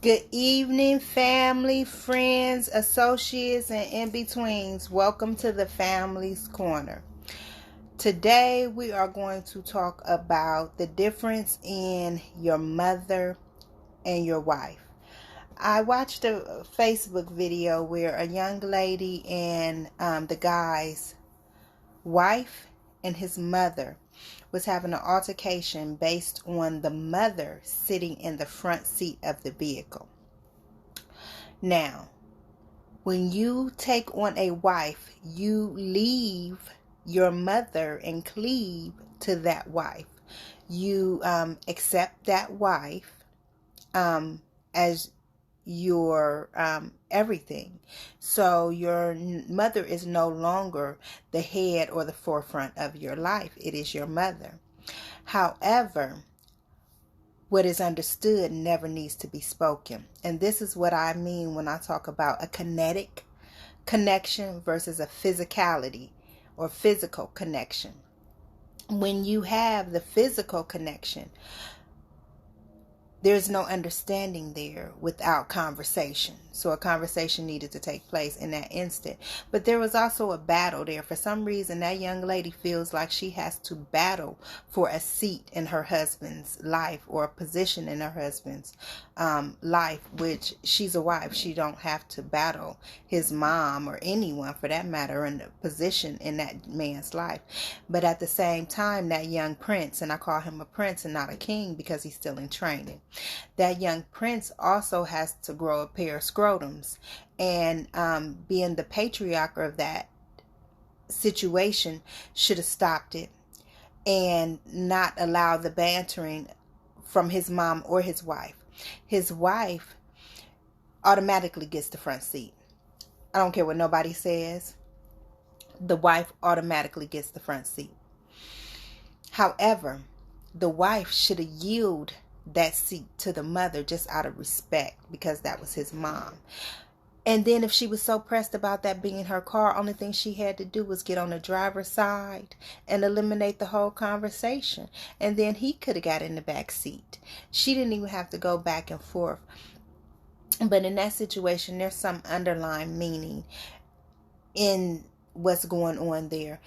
Good evening, family, friends, associates, and in-betweens. Welcome to the Family's Corner. Today, we are going to talk about the difference in your mother and your wife. I watched a Facebook video where a young lady and the guy's wife and his mother was having an altercation based on the mother sitting in the front seat of the vehicle. Now, when you take on a wife, you leave your mother and cleave to that wife. You accept that wife as your everything. So your mother is no longer the head or the forefront of your life. It is your mother. However, what is understood never needs to be spoken. And this is what I mean when I talk about a kinetic connection versus a physicality or physical connection. When you have the physical connection, there's no understanding there without conversation. So a conversation needed to take place in that instant. But there was also a battle there. For some reason, that young lady feels like she has to battle for a seat in her husband's life or a position in her husband's life, which she's a wife. She don't have to battle his mom or anyone for that matter in a position in that man's life. But at the same time, that young prince, and I call him a prince and not a king because he's still in training, that young prince also has to grow a pair of scrotums, and being the patriarch of that situation should have stopped it and not allow the bantering from his mom or his wife. His wife automatically gets the front seat. I don't care what nobody says. The wife automatically gets the front seat. However, the wife should have yielded that seat to the mother just out of respect because that was his mom. And then if she was so pressed about that being her car, only thing she had to do was get on the driver's side and eliminate the whole conversation. And then he could have got in the back seat. She didn't even have to go back and forth. But in that situation, there's some underlying meaning in what's going on there.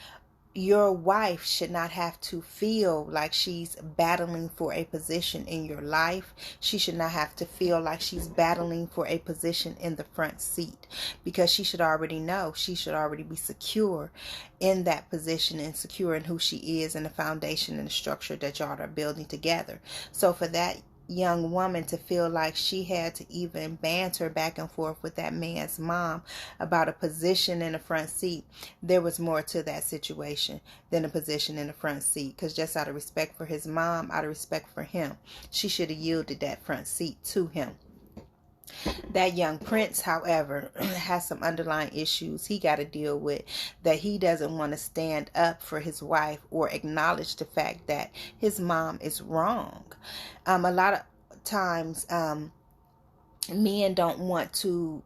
Your wife should not have to feel like she's battling for a position in your life. She should not have to feel like she's battling for a position in the front seat, because she should already know. She should already be secure in that position and secure in who she is and the foundation and the structure that y'all are building together. So for that young woman to feel like she had to even banter back and forth with that man's mom about a position in the front seat, there was more to that situation than a position in the front seat. Because just out of respect for his mom, out of respect for him, she should have yielded that front seat to him. That young prince, however, has some underlying issues he got to deal with, that he doesn't want to stand up for his wife or acknowledge the fact that his mom is wrong. A lot of times, men don't want to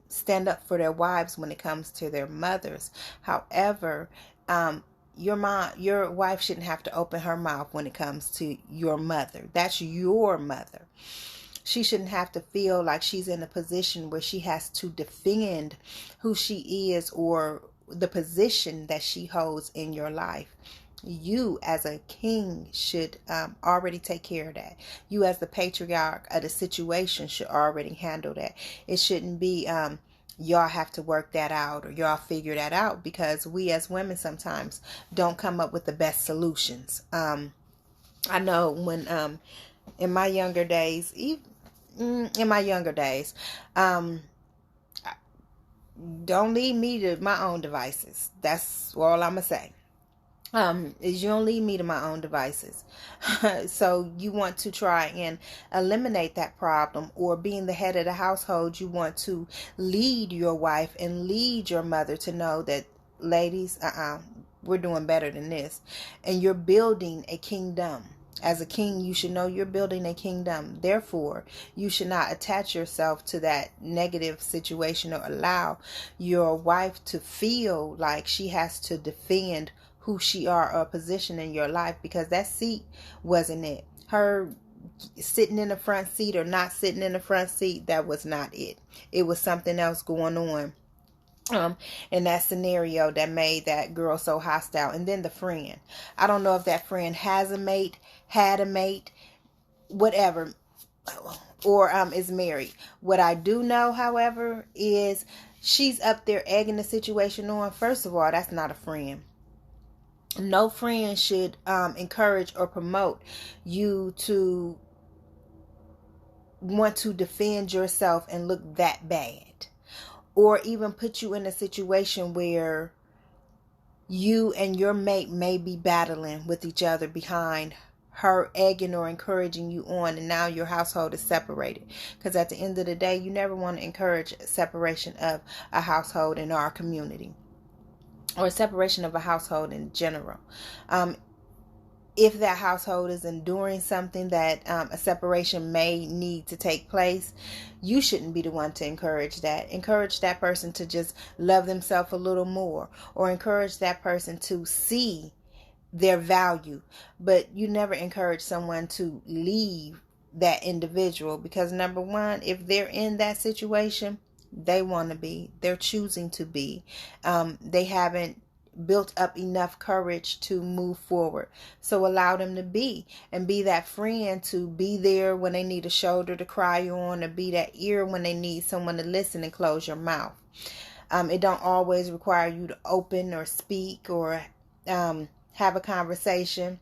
stand up for their wives when it comes to their mothers. However, your wife shouldn't have to open her mouth when it comes to your mother. That's your mother. She shouldn't have to feel like she's in a position where she has to defend who she is or the position that she holds in your life. You as a king should already take care of that. You as the patriarch of the situation should already handle that. It shouldn't be y'all have to work that out or y'all figure that out, because we as women sometimes don't come up with the best solutions. I know when in my younger days, don't leave me to my own devices. That's all I'm gonna say. Is you don't leave me to my own devices. So you want to try and eliminate that problem, or being the head of the household, you want to lead your wife and lead your mother to know that, ladies, we're doing better than this. And you're building a kingdom. As a king, you should know you're building a kingdom. Therefore, you should not attach yourself to that negative situation or allow your wife to feel like she has to defend who she are or position in your life, because that seat wasn't it. Her sitting in the front seat or not sitting in the front seat, that was not it. It was something else going on in that scenario that made that girl so hostile. And then the friend, I don't know if that friend has a mate, had a mate, whatever, or is married. What I do know, however, is she's up there egging the situation on. First of all, that's not a friend. No friend should encourage or promote you to want to defend yourself and look that bad, or even put you in a situation where you and your mate may be battling with each other behind her egging or encouraging you on, and now your household is separated. Because at the end of the day, you never want to encourage separation of a household in our community, or separation of a household in general. If that household is enduring something that a separation may need to take place, you shouldn't be the one to encourage that. Encourage that person to just love themselves a little more, or encourage that person to see their value. But you never encourage someone to leave that individual, because number one, if they're in that situation, they want to be, they're choosing to be, they haven't built up enough courage to move forward. So allow them to be, and be that friend to be there when they need a shoulder to cry on, or be that ear when they need someone to listen, and close your mouth. It don't always require you to open or speak or have a conversation.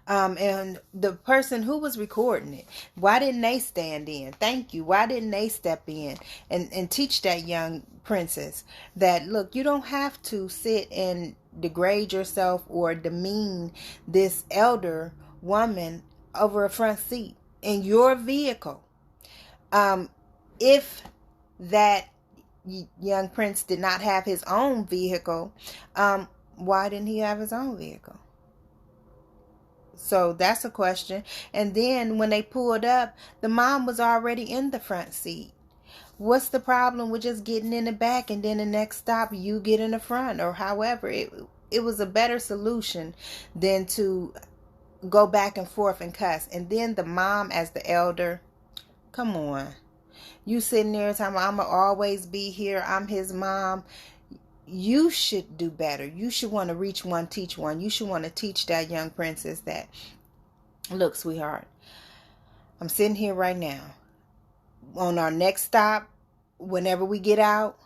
And the person who was recording it, why didn't they stand in? Thank you. Why didn't they step in and teach that young princess that, look, you don't have to sit and degrade yourself or demean this elder woman over a front seat in your vehicle. If that young prince did not have his own vehicle, why didn't he have his own vehicle? So that's a question. And then when they pulled up, the mom was already in the front seat. What's the problem with just getting in the back, and then the next stop you get in the front, or however? It was a better solution than to go back and forth and cuss. And then the mom as the elder, come on. You sitting there talking, I'm going to always be here, I'm his mom. You should do better. You should want to reach one, teach one. You should want to teach that young princess that, look, sweetheart, I'm sitting here right now. On our next stop, whenever we get out,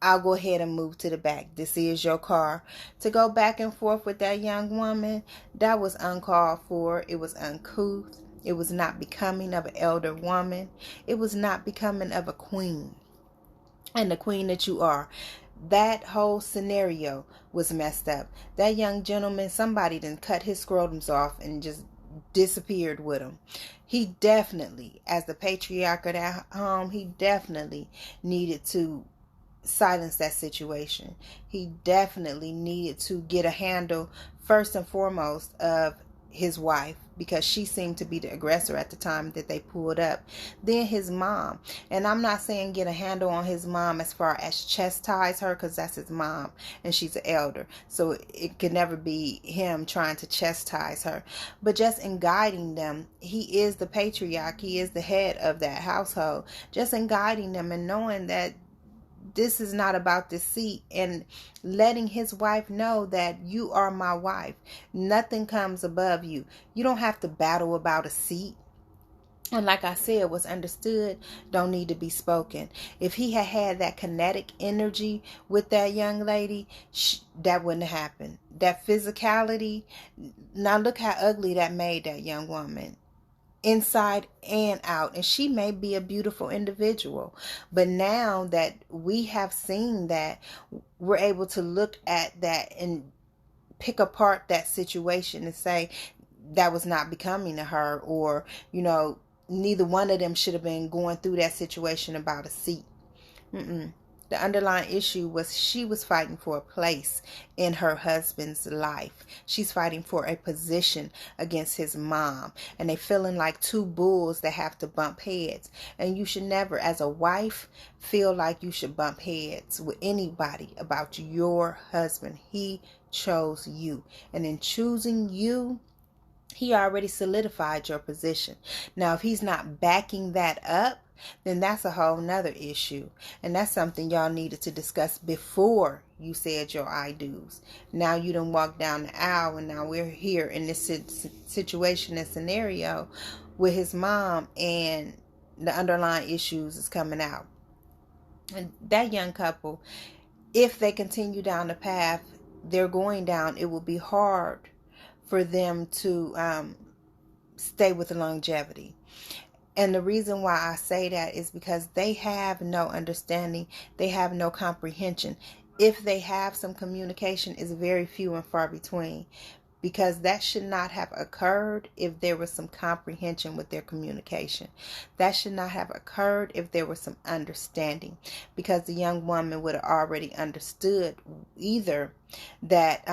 I'll go ahead and move to the back. This is your car. To go back and forth with that young woman, that was uncalled for. It was uncouth. It was not becoming of an elder woman. It was not becoming of a queen. And the queen that you are. That whole scenario was messed up. That young gentleman, somebody done cut his scrotums off and just disappeared with him. He definitely, as the patriarch of that home, he definitely needed to silence that situation. He definitely needed to get a handle, first and foremost, of his wife, because she seemed to be the aggressor at the time that they pulled up. Then his mom. And I'm not saying get a handle on his mom as far as chastise her, because that's his mom and she's an elder. So it could never be him trying to chastise her. But just in guiding them, he is the patriarch. He is the head of that household. Just in guiding them and knowing that this is not about deceit, and letting his wife know that you are my wife. Nothing comes above you. You don't have to battle about a seat. And like I said, what's understood don't need to be spoken. If he had had that kinetic energy with that young lady, that wouldn't have happened. That physicality, now look how ugly that made that young woman. Inside and out. And she may be a beautiful individual, but now that we have seen that, we're able to look at that and pick apart that situation and say that was not becoming to her, or neither one of them should have been going through that situation about a seat. The underlying issue was she was fighting for a place in her husband's life. She's fighting for a position against his mom. And they feeling like two bulls that have to bump heads. And you should never, as a wife, feel like you should bump heads with anybody about your husband. He chose you. And in choosing you, He already solidified your position. Now, if he's not backing that up, then that's a whole nother issue. And that's something y'all needed to discuss before you said your I do's. Now you done walked down the aisle, and now we're here in this situation and scenario with his mom, and the underlying issues is coming out. And that young couple, if they continue down the path they're going down, it will be hard for them to stay with the longevity. And the reason why I say that is because they have no understanding. They have no comprehension. If they have some communication, it's very few and far between, because that should not have occurred if there was some comprehension with their communication. That should not have occurred if there was some understanding, because the young woman would have already understood either that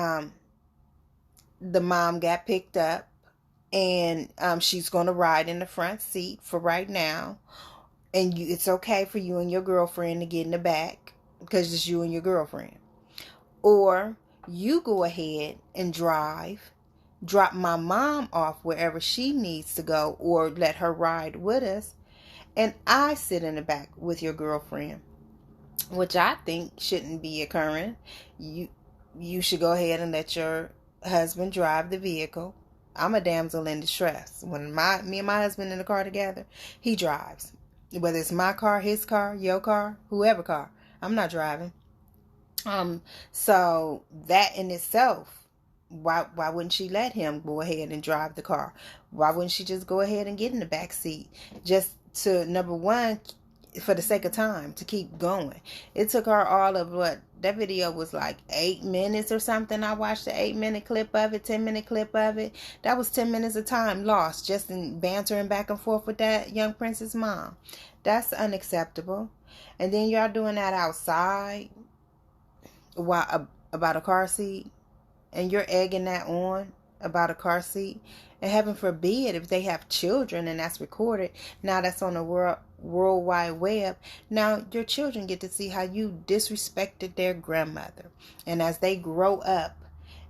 the mom got picked up and she's going to ride in the front seat for right now, and it's okay for you and your girlfriend to get in the back because it's you and your girlfriend. Or you go ahead and drop my mom off wherever she needs to go, or let her ride with us, and I sit in the back with your girlfriend, which I think shouldn't be occurring. You should go ahead and let your husband drive the vehicle. I'm a damsel in distress. When me and my husband in the car together, he drives. Whether it's my car, his car, your car, whoever car, I'm not driving. So that in itself, why wouldn't she let him go ahead and drive the car? Why wouldn't she just go ahead and get in the back seat? Just to, number one, for the sake of time, to keep going. It took her all of what, that video was like 8 minutes or something. I watched the 8-minute clip of it, 10-minute clip of it. That was 10 minutes of time lost just in bantering back and forth with that young prince's mom. That's unacceptable. And then y'all doing that outside about a car seat, and you're egging that on about a car seat. And heaven forbid if they have children and that's recorded, now that's on the World Wide Web. Now your children get to see how you disrespected their grandmother, and as they grow up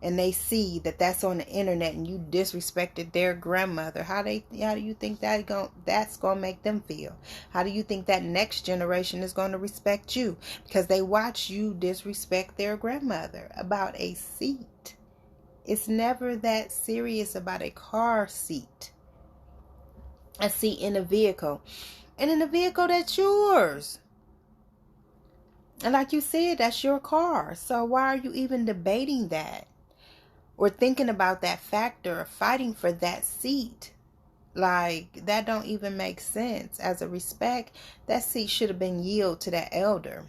and they see that that's on the internet and you disrespected their grandmother, how do you think that's gonna make them feel? How do you think that next generation is going to respect you? Because they watch you disrespect their grandmother about a seat. It's never that serious about a car seat. A seat in a vehicle. And in a vehicle that's yours. And like you said, that's your car. So why are you even debating that? Or thinking about that factor of fighting for that seat? Like, that don't even make sense. As a respect, that seat should have been yielded to that elder.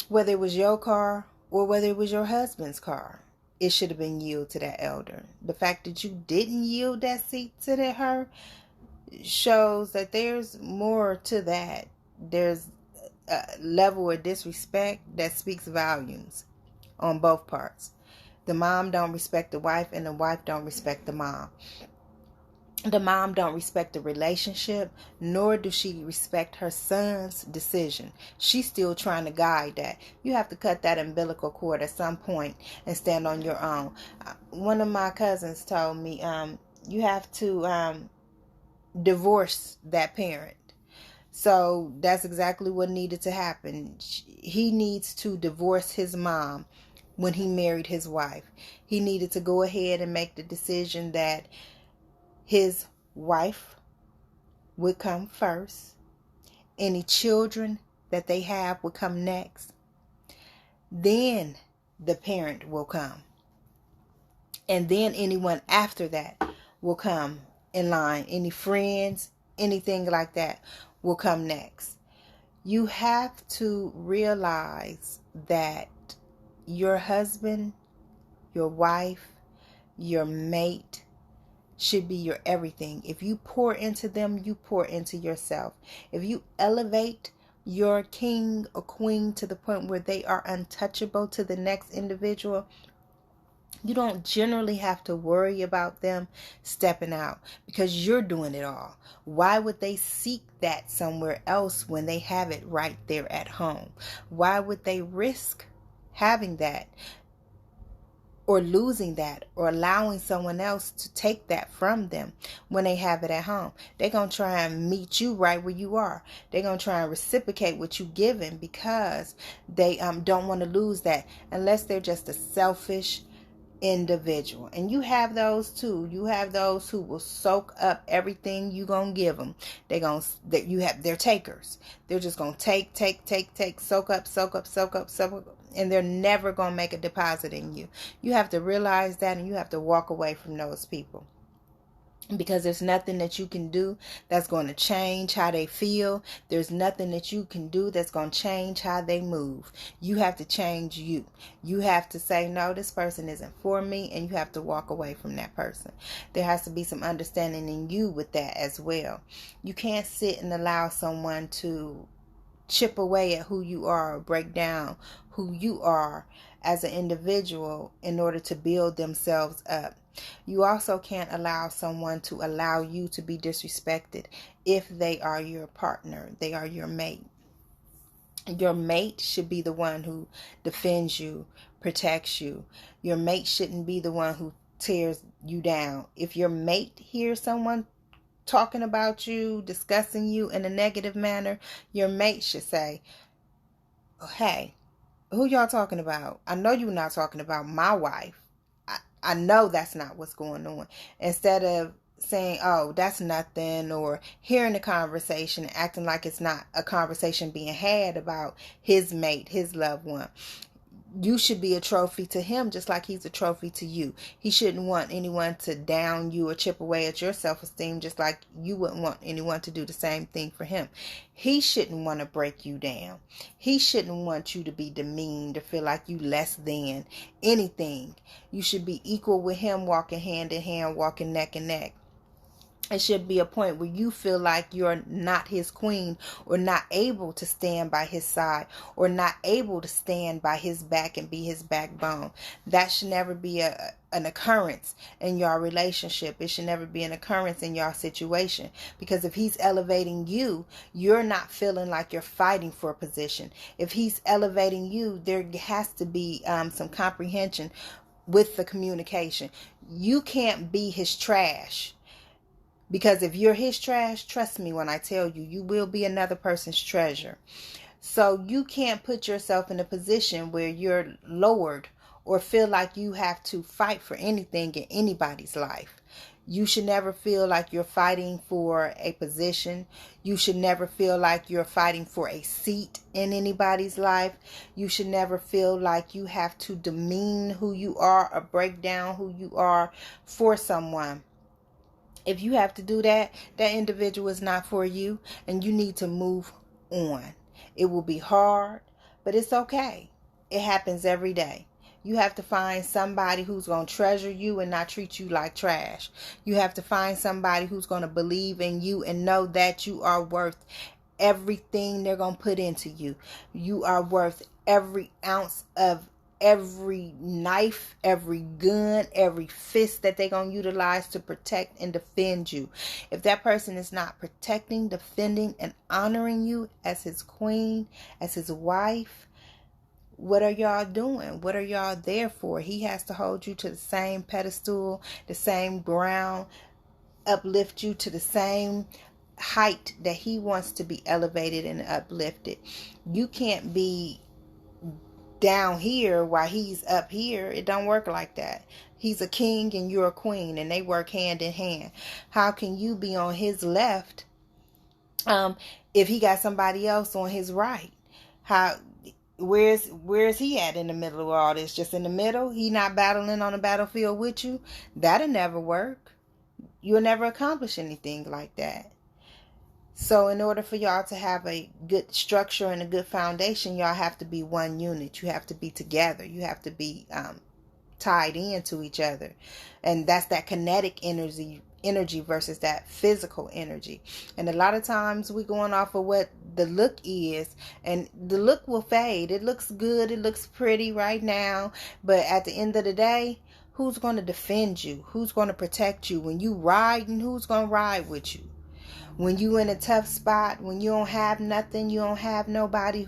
Whether it was your car or whether it was your husband's car, it should have been yielded to that elder. The fact that you didn't yield that seat to her shows that there's more to that. There's a level of disrespect that speaks volumes on both parts. The mom don't respect the wife, and the wife don't respect the mom. The mom don't respect the relationship, nor does she respect her son's decision. She's still trying to guide that. You have to cut that umbilical cord at some point and stand on your own. One of my cousins told me, you have to divorce that parent. So that's exactly what needed to happen. He needs to divorce his mom. When he married his wife, he needed to go ahead and make the decision that his wife would come first. Any children that they have would come next. Then the parent will come. And then anyone after that will come in line. Any friends, anything like that will come next. You have to realize that your husband, your wife, your mate should be your everything. If you pour into them, you pour into yourself. If you elevate your king or queen to the point where they are untouchable to the next individual, you don't generally have to worry about them stepping out because you're doing it all. Why would they seek that somewhere else when they have it right there at home? Why would they risk having that or losing that, or allowing someone else to take that from them when they have it at home. They're going to try and meet you right where you are. They're going to try and reciprocate what you're giving because they don't want to lose that, unless they're just a selfish individual. And you have those too. You have those who will soak up everything you gonna give them. They're takers. They're just gonna take, soak up, and they're never gonna make a deposit in you. You have to realize that, and you have to walk away from those people. Because there's nothing that you can do that's going to change how they feel. There's nothing that you can do that's going to change how they move. You have to change you. You have to say, no, this person isn't for me, and you have to walk away from that person. There has to be some understanding in you with that as well. You can't sit and allow someone to chip away at who you are, or break down who you are as an individual in order to build themselves up. You also can't allow someone to allow you to be disrespected if they are your partner, they are your mate. Your mate should be the one who defends you, protects you. Your mate shouldn't be the one who tears you down. If your mate hears someone talking about you, discussing you in a negative manner, your mate should say, oh, hey, who y'all talking about? I know you're not talking about my wife. I know that's not what's going on. Instead of saying, oh, that's nothing, or hearing the conversation and acting like it's not a conversation being had about his mate, his loved one. You should be a trophy to him just like he's a trophy to you. He shouldn't want anyone to down you or chip away at your self-esteem just like you wouldn't want anyone to do the same thing for him. He shouldn't want to break you down. He shouldn't want you to be demeaned or feel like you less than anything. You should be equal with him, walking hand in hand, walking neck and neck. It should be a point where you feel like you're not his queen, or not able to stand by his side, or not able to stand by his back and be his backbone. That should never be an occurrence in your relationship. It should never be an occurrence in your situation. Because if he's elevating you, you're not feeling like you're fighting for a position. If he's elevating you, there has to be some comprehension with the communication. You can't be his trash. Because if you're his trash, trust me when I tell you, you will be another person's treasure. So you can't put yourself in a position where you're lowered or feel like you have to fight for anything in anybody's life. You should never feel like you're fighting for a position. You should never feel like you're fighting for a seat in anybody's life. You should never feel like you have to demean who you are or break down who you are for someone. If you have to do that, that individual is not for you, and you need to move on. It will be hard, but it's okay. It happens every day. You have to find somebody who's going to treasure you and not treat you like trash. You have to find somebody who's going to believe in you and know that you are worth everything they're going to put into you. You are worth every ounce of every knife, every gun, every fist that they're going to utilize to protect and defend you. If that person is not protecting, defending, and honoring you as his queen, as his wife, what are y'all doing? What are y'all there for? He has to hold you to the same pedestal, the same ground, uplift you to the same height that he wants to be elevated and uplifted. You can't be down here while he's up here. It don't work like that. He's a king and you're a queen, and they work hand in hand. How can you be on his left if he got somebody else on his right? Where's he at in the middle of all this? Just in the middle? He not battling on the battlefield with you? That'll never work. You'll never accomplish anything like that. So in order for y'all to have a good structure and a good foundation, y'all have to be one unit. You have to be together. You have to be tied into each other. And that's that kinetic energy versus that physical energy. And a lot of times we're going off of what the look is, and the look will fade. It looks good. It looks pretty right now. But at the end of the day, who's going to defend you? Who's going to protect you? When you ride, and who's going to ride with you? When you in a tough spot, when you don't have nothing, you don't have nobody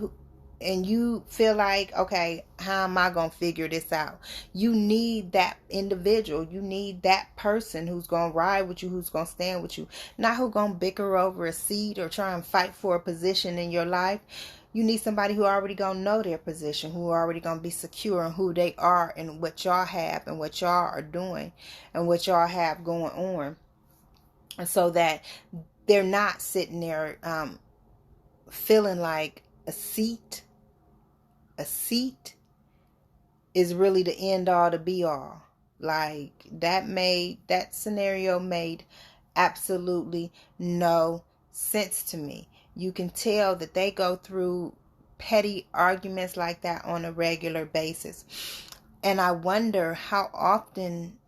and you feel like, okay, how am I going to figure this out? You need that individual. You need that person who's going to ride with you, who's going to stand with you. Not who's going to bicker over a seat or try and fight for a position in your life. You need somebody who already going to know their position, who already going to be secure in who they are and what y'all have and what y'all are doing and what y'all have going on. And so that they're not sitting there feeling like a seat is really the end all to be all. Like that scenario made absolutely no sense to me. You can tell that they go through petty arguments like that on a regular basis. And I wonder how often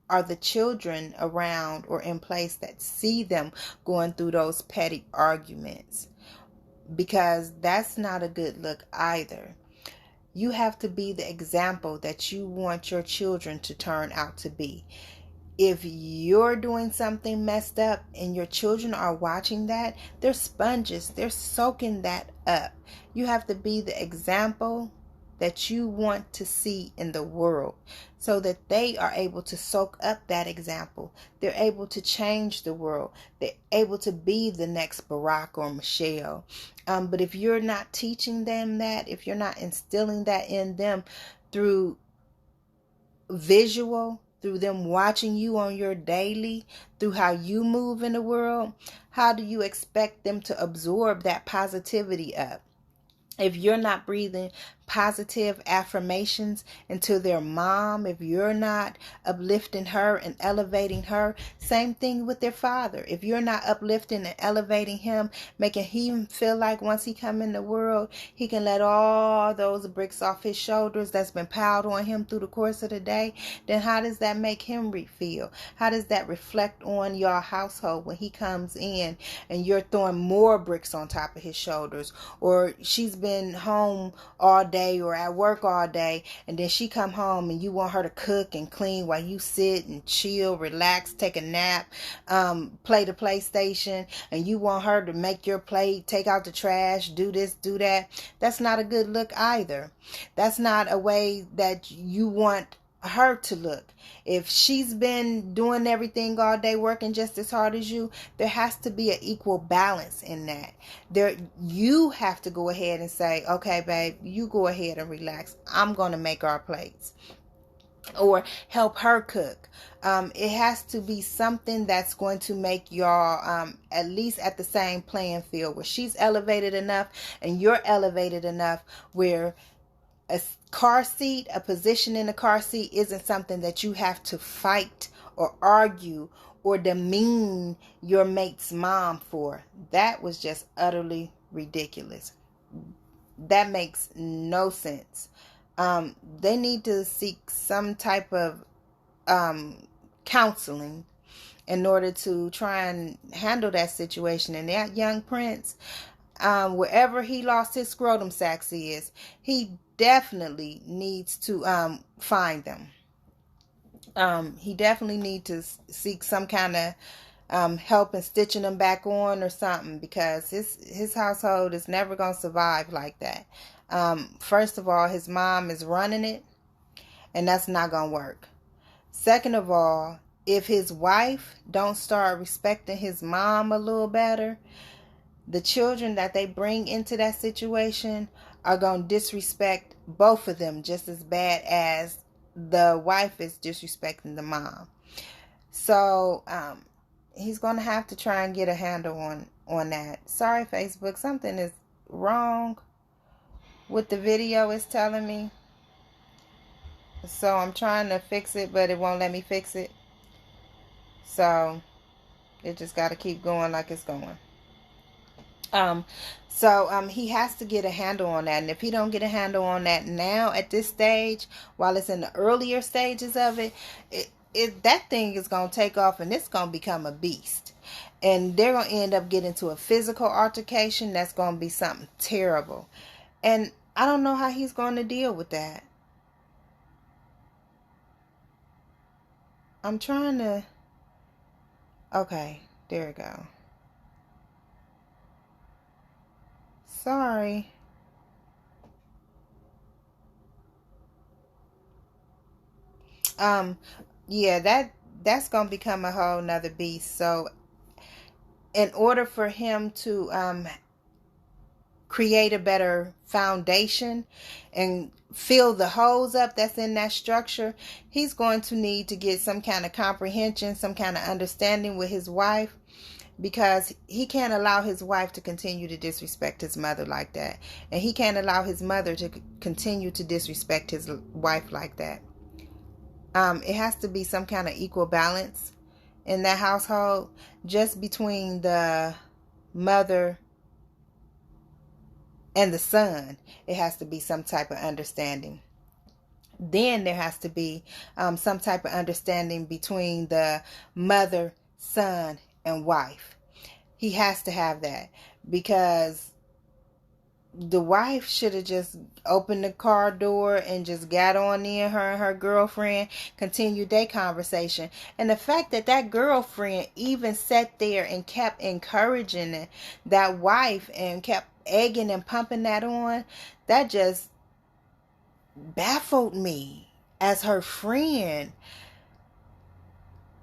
are the children around or in place that see them going through those petty arguments, because that's not a good look either. You have to be the example that you want your children to turn out to be. If you're doing something messed up and your children are watching that, they're sponges. They're soaking that up. You have to be the example that you want to see in the world so that they are able to soak up that example. They're able to change the world. They're able to be the next Barack or Michelle. But if you're not teaching them that, if you're not instilling that in them through visual, through them watching you on your daily, through how you move in the world, how do you expect them to absorb that positivity up? If you're not breathing positive affirmations into their mom, if you're not uplifting her and elevating her, same thing with their father. If you're not uplifting and elevating him, making him feel like once he come in the world, he can let all those bricks off his shoulders that's been piled on him through the course of the day, then how does that make him feel? How does that reflect on your household when he comes in and you're throwing more bricks on top of his shoulders? Or she's been home all day or at work all day, and then she come home and you want her to cook and clean while you sit and chill, relax, take a nap, play the PlayStation, and you want her to make your plate, take out the trash, do this, do that. That's not a good look either. That's not a way that you want her to look. If she's been doing everything all day, working just as hard as you, there has to be an equal balance in that. You have to go ahead and say, okay, babe, you go ahead and relax. I'm going to make our plates. Or help her cook. It has to be something that's going to make y'all at least at the same playing field, where she's elevated enough and you're elevated enough where a car seat, a position in a car seat isn't something that you have to fight or argue or demean your mate's mom for. That was just utterly ridiculous. That makes no sense. They need to seek some type of counseling in order to try and handle that situation. And that young prince, wherever he lost his scrotum sacks is, he definitely needs to find them. He definitely needs to seek some kind of help in stitching them back on or something, because his household is never going to survive like that. First of all, his mom is running it, and that's not going to work. Second of all, if his wife don't start respecting his mom a little better, the children that they bring into that situation are going to disrespect both of them just as bad as the wife is disrespecting the mom. So he's going to have to try and get a handle on that. Sorry, Facebook, something is wrong with the video, it's telling me. So I'm trying to fix it, but it won't let me fix it. So it just got to keep going like it's going. So he has to get a handle on that. And if he don't get a handle on that now at this stage, while it's in the earlier stages of it, that thing is going to take off and it's going to become a beast. And they're going to end up getting into a physical altercation. That's going to be something terrible. And I don't know how he's going to deal with that. I'm trying to... Okay, there we go. Sorry. Um, yeah, that's gonna become a whole nother beast. So, in order for him to create a better foundation and fill the holes up that's in that structure, he's going to need to get some kind of comprehension, some kind of understanding with his wife, because he can't allow his wife to continue to disrespect his mother like that, and he can't allow his mother to continue to disrespect his wife like that. It has to be some kind of equal balance in that household, just between the mother and the son. It has to be some type of understanding. Then there has to be some type of understanding between the mother, son, and wife. He has to have that, because the wife should have just opened the car door and just got on in. Her and her girlfriend continued their conversation. And the fact that that girlfriend even sat there and kept encouraging that wife and kept egging and pumping that on, that just baffled me as her friend.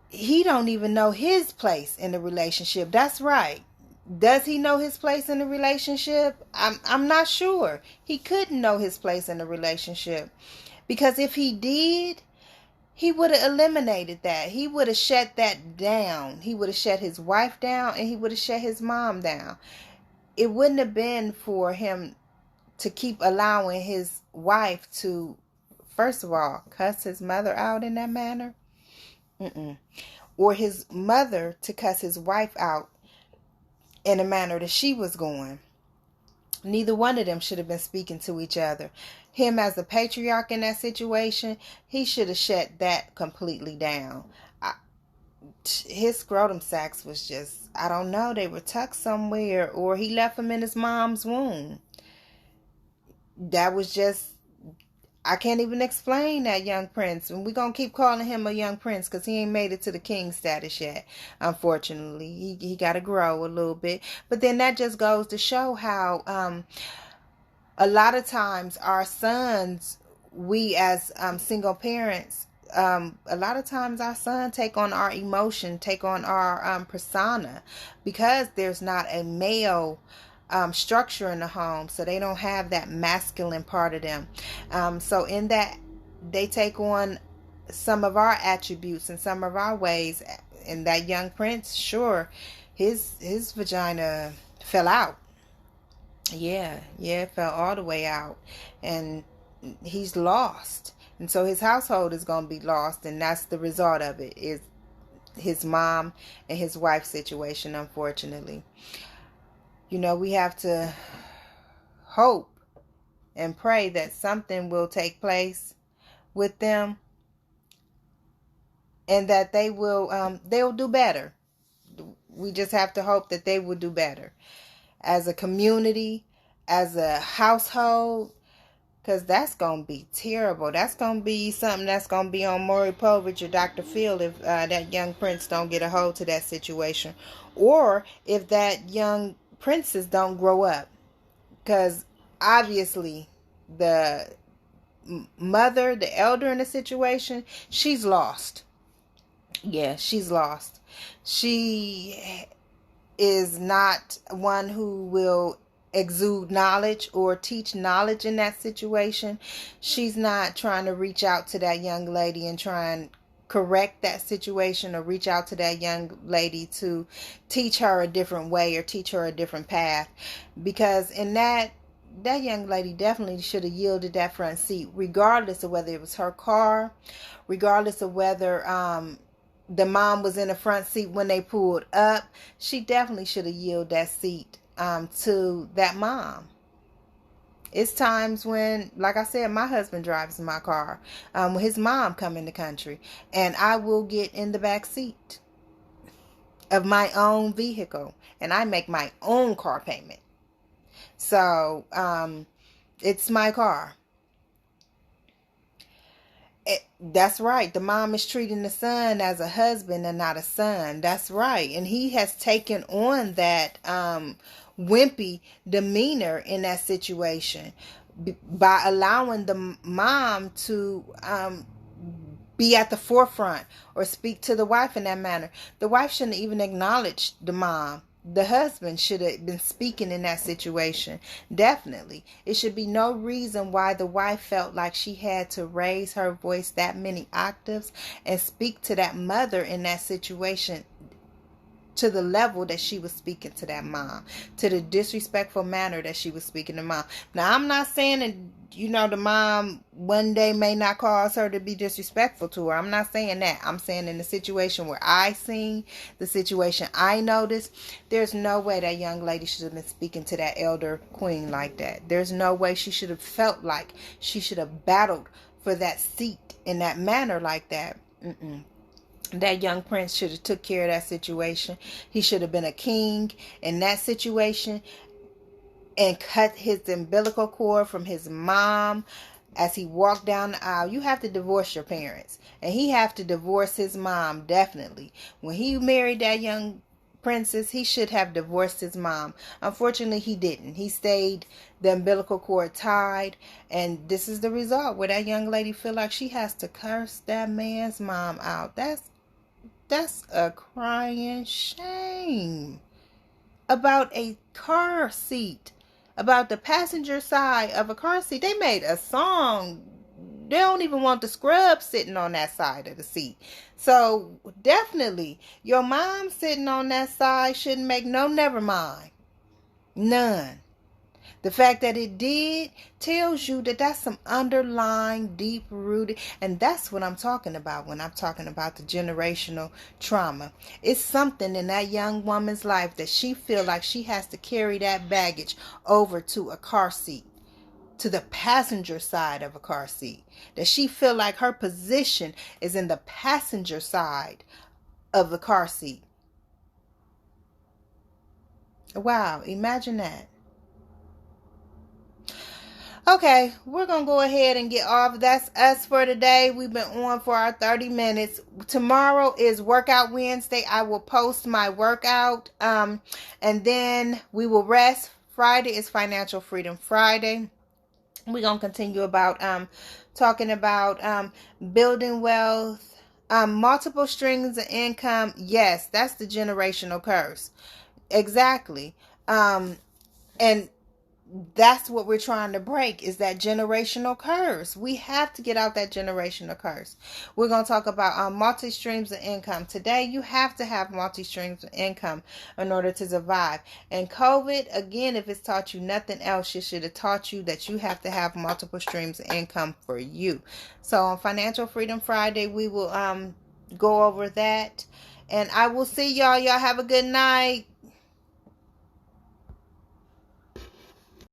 He don't even know his place in the relationship. That's right. Does he know his place in the relationship? I'm not sure. He couldn't know his place in the relationship, because if he did, he would have eliminated that. He would have shut that down. He would have shut his wife down, and he would have shut his mom down. It wouldn't have been for him to keep allowing his wife to, first of all, cuss his mother out in that manner. Or his mother to cuss his wife out in a manner that she was going. Neither one of them should have been speaking to each other. Him as the patriarch in that situation, he should have shut that completely down. His scrotum sacks was just, I don't know, they were tucked somewhere, or he left them in his mom's womb. That was just, I can't even explain that young prince. And we're going to keep calling him a young prince because he ain't made it to the king status yet. Unfortunately, he got to grow a little bit. But then that just goes to show how a lot of times our sons, we as single parents, a lot of times our son take on our emotion, take on our persona, because there's not a male structure in the home, so they don't have that masculine part of them. So in that, they take on some of our attributes and some of our ways. And that young prince, sure, his vagina fell out. Yeah, it fell all the way out, and he's lost. And so his household is going to be lost, and that's the result of it, is his mom and his wife situation, unfortunately. We have to hope and pray that something will take place with them, and that they'll do better. We just have to hope that they will do better as a community, as a household, because that's going to be terrible. That's going to be something that's going to be on Maury Povich or Dr. Phil if that young prince don't get a hold to that situation, or if that young princess don't grow up, because obviously the mother, the elder in the situation, she's lost. Yeah, she's lost. She is not one who will exude knowledge or teach knowledge in that situation. She's not trying to reach out to that young lady and try and correct that situation, or reach out to that young lady to teach her a different way or teach her a different path, because in that young lady definitely should have yielded that front seat, regardless of whether it was her car, regardless of whether the mom was in the front seat when they pulled up. She definitely should have yielded that seat to that mom. It's times when, like I said, my husband drives my car. When his mom come in the country, and I will get in the back seat of my own vehicle, and I make my own car payment. So it's my car. That's right. The mom is treating the son as a husband and not a son. That's right. And he has taken on that wimpy demeanor in that situation by allowing the mom to be at the forefront or speak to the wife in that manner. The wife shouldn't even acknowledge the mom. The husband should have been speaking in that situation. Definitely. It should be no reason why the wife felt like she had to raise her voice that many octaves and speak to that mother in that situation to the level that she was speaking to that mom, to the disrespectful manner that she was speaking to mom. Now, I'm not saying that, the mom one day may not cause her to be disrespectful to her. I'm not saying that. I'm saying in the situation where I seen, the situation I noticed, there's no way that young lady should have been speaking to that elder queen like that. There's no way she should have felt like she should have battled for that seat in that manner like that. That young prince should have took care of that situation. He should have been a king in that situation and cut his umbilical cord from his mom as he walked down the aisle. You have to divorce your parents, and he have to divorce his mom. Definitely, when he married that young princess, he should have divorced his mom. Unfortunately, he didn't. He stayed the umbilical cord tied, and this is the result where that young lady feel like she has to curse that man's mom out. That's a crying shame. About a car seat, about the passenger side of a car seat. They made a song. They don't even want the scrub sitting on that side of the seat. So definitely, your mom sitting on that side shouldn't make no never mind. None. The fact that it did tells you that that's some underlying, deep-rooted, and that's what I'm talking about when I'm talking about the generational trauma. It's something in that young woman's life that she feel like she has to carry that baggage over to a car seat, to the passenger side of a car seat. That she feel like her position is in the passenger side of the car seat. Wow, imagine that. Okay, we're going to go ahead and get off. That's us for today. We've been on for our 30 minutes. Tomorrow is Workout Wednesday. I will post my workout, and then we will rest. Friday is Financial Freedom Friday. We're going to continue about talking about building wealth, multiple streams of income. Yes, that's the generational curse. Exactly. And that's what we're trying to break, is that generational curse. We have to get out that generational curse. We're going to talk about multi-streams of income. Today, you have to have multi-streams of income in order to survive. And COVID, again, if it's taught you nothing else, it should have taught you that you have to have multiple streams of income for you. So on Financial Freedom Friday, we will go over that. And I will see y'all. Y'all have a good night.